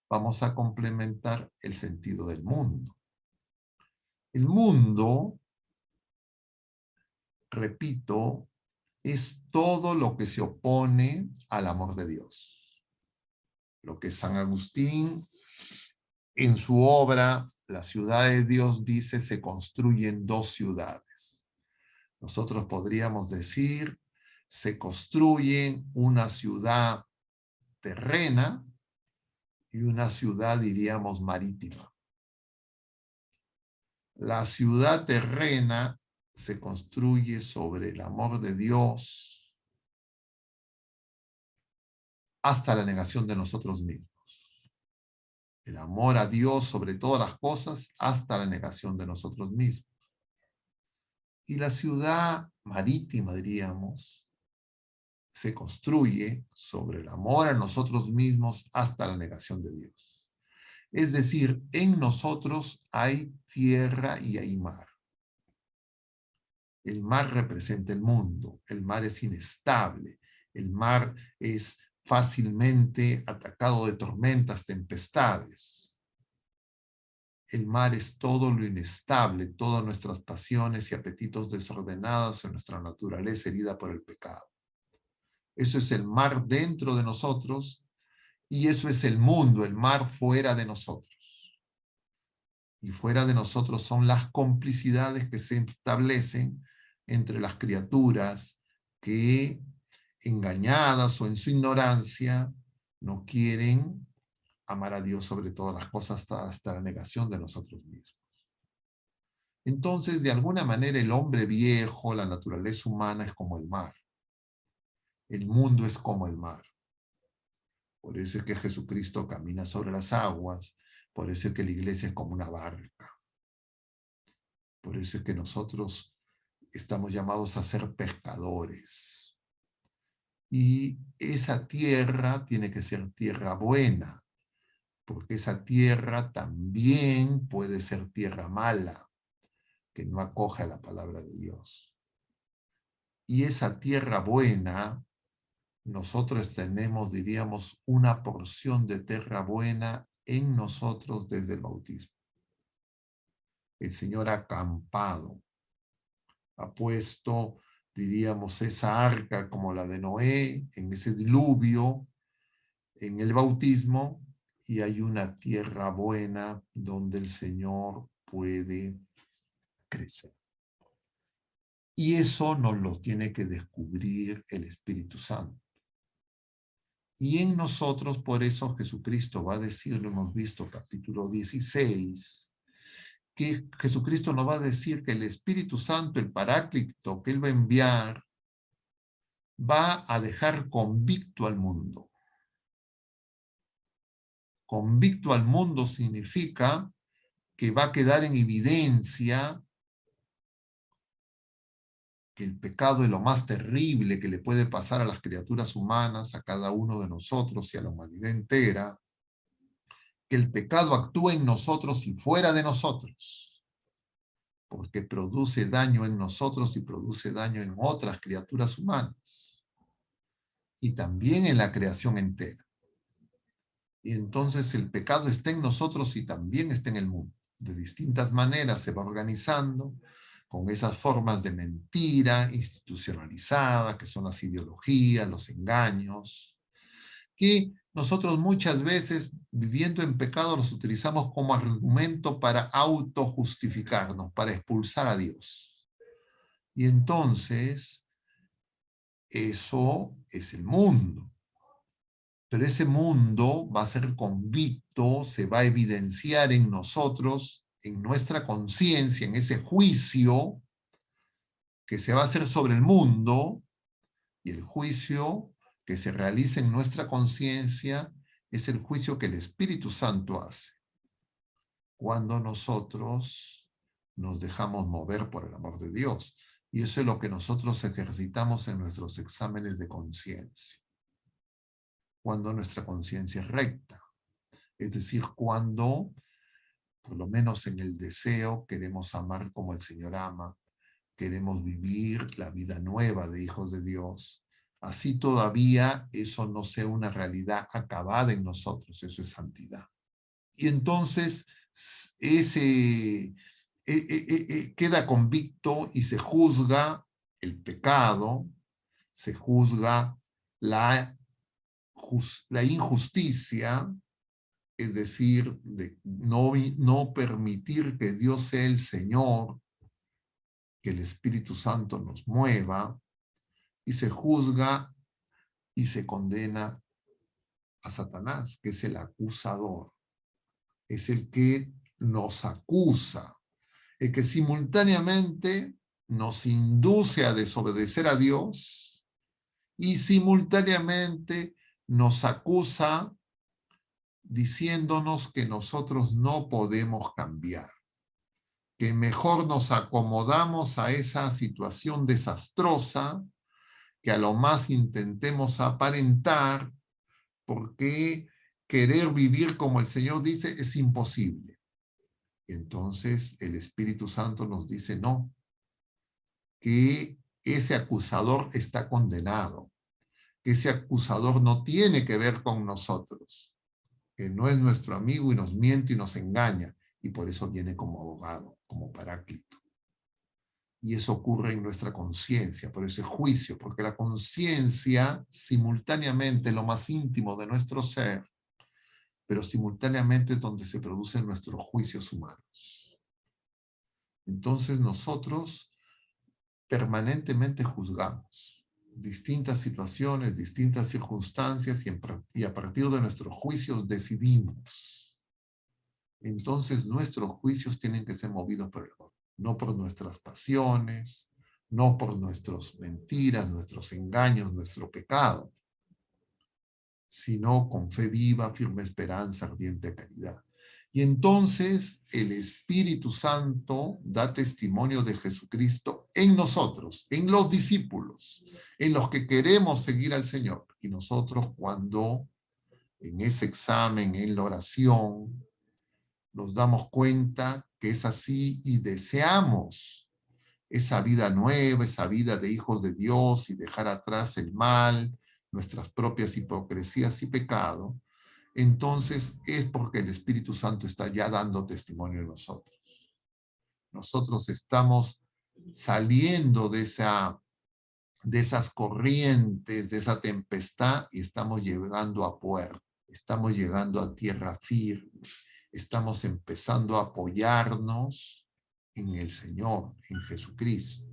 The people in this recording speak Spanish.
vamos a complementar el sentido del mundo. El mundo, repito, es todo lo que se opone al amor de Dios. Lo que San Agustín en su obra La ciudad de Dios dice se construyen dos ciudades. Nosotros podríamos decir se construye una ciudad terrena y una ciudad, diríamos, marítima. La ciudad terrena se construye sobre el amor de Dios hasta la negación de nosotros mismos. El amor a Dios sobre todas las cosas hasta la negación de nosotros mismos. Y la ciudad marítima, diríamos, se construye sobre el amor a nosotros mismos hasta la negación de Dios. Es decir, en nosotros hay tierra y hay mar. El mar representa el mundo, el mar es inestable, el mar es fácilmente atacado de tormentas, tempestades. El mar es todo lo inestable, todas nuestras pasiones y apetitos desordenados en nuestra naturaleza herida por el pecado. Eso es el mar dentro de nosotros y eso es el mundo, el mar fuera de nosotros. Y fuera de nosotros son las complicidades que se establecen entre las criaturas que, engañadas o en su ignorancia, no quieren amar a Dios sobre todas las cosas hasta la negación de nosotros mismos. Entonces, de alguna manera, el hombre viejo, la naturaleza humana es como el mar. El mundo es como el mar. Por eso es que Jesucristo camina sobre las aguas, por eso es que la iglesia es como una barca. Por eso es que nosotros estamos llamados a ser pescadores. Y esa tierra tiene que ser tierra buena, porque esa tierra también puede ser tierra mala, que no acoge a la palabra de Dios. Y esa tierra buena, nosotros tenemos, diríamos, una porción de tierra buena en nosotros desde el bautismo. El Señor ha acampado, ha puesto, diríamos, esa arca como la de Noé, en ese diluvio, en el bautismo, y hay una tierra buena donde el Señor puede crecer. Y eso nos lo tiene que descubrir el Espíritu Santo. Y en nosotros, por eso Jesucristo va a decir, lo hemos visto, capítulo 16, que Jesucristo nos va a decir que el Espíritu Santo, el Paráclito que Él va a enviar, va a dejar convicto al mundo. Convicto al mundo significa que va a quedar en evidencia que el pecado es lo más terrible que le puede pasar a las criaturas humanas, a cada uno de nosotros y a la humanidad entera, que el pecado actúa en nosotros y fuera de nosotros, porque produce daño en nosotros y produce daño en otras criaturas humanas, y también en la creación entera. Y entonces el pecado está en nosotros y también está en el mundo. De distintas maneras se va organizando, con esas formas de mentira institucionalizada, que son las ideologías, los engaños, que nosotros muchas veces, viviendo en pecado, los utilizamos como argumento para autojustificarnos, para expulsar a Dios. Y entonces, eso es el mundo. Pero ese mundo va a ser convicto, se va a evidenciar en nosotros, en nuestra conciencia, en ese juicio que se va a hacer sobre el mundo, y el juicio que se realiza en nuestra conciencia es el juicio que el Espíritu Santo hace cuando nosotros nos dejamos mover por el amor de Dios. Y eso es lo que nosotros ejercitamos en nuestros exámenes de conciencia. Cuando nuestra conciencia es recta. Es decir, cuando, por lo menos en el deseo, queremos amar como el Señor ama, queremos vivir la vida nueva de hijos de Dios. Así todavía eso no sea una realidad acabada en nosotros, eso es santidad. Y entonces queda convicto y se juzga el pecado, se juzga la injusticia, es decir, de no permitir que Dios sea el Señor, que el Espíritu Santo nos mueva, y se juzga y se condena a Satanás, que es el acusador, es el que nos acusa, el que simultáneamente nos induce a desobedecer a Dios y simultáneamente nos acusa diciéndonos que nosotros no podemos cambiar, que mejor nos acomodamos a esa situación desastrosa, que a lo más intentemos aparentar, porque querer vivir como el Señor dice es imposible. Entonces el Espíritu Santo nos dice no, que ese acusador está condenado, que ese acusador no tiene que ver con nosotros, que no es nuestro amigo y nos miente y nos engaña, y por eso viene como abogado, como paráclito. Y eso ocurre en nuestra conciencia, por ese juicio, porque la conciencia simultáneamente lo más íntimo de nuestro ser, pero simultáneamente es donde se producen nuestros juicios humanos. Entonces nosotros permanentemente juzgamos distintas situaciones, distintas circunstancias y a partir de nuestros juicios decidimos. Entonces nuestros juicios tienen que ser movidos por el amor, no por nuestras pasiones, no por nuestras mentiras, nuestros engaños, nuestro pecado, sino con fe viva, firme esperanza, ardiente caridad. Y entonces el Espíritu Santo da testimonio de Jesucristo en nosotros, en los discípulos, en los que queremos seguir al Señor. Y nosotros cuando en ese examen, en la oración, nos damos cuenta que es así y deseamos esa vida nueva, esa vida de hijos de Dios y dejar atrás el mal, nuestras propias hipocresías y pecado, entonces es porque el Espíritu Santo está ya dando testimonio en nosotros. Nosotros estamos saliendo de esas corrientes, de esa tempestad y estamos llegando a puerto, estamos llegando a tierra firme, estamos empezando a apoyarnos en el Señor, en Jesucristo.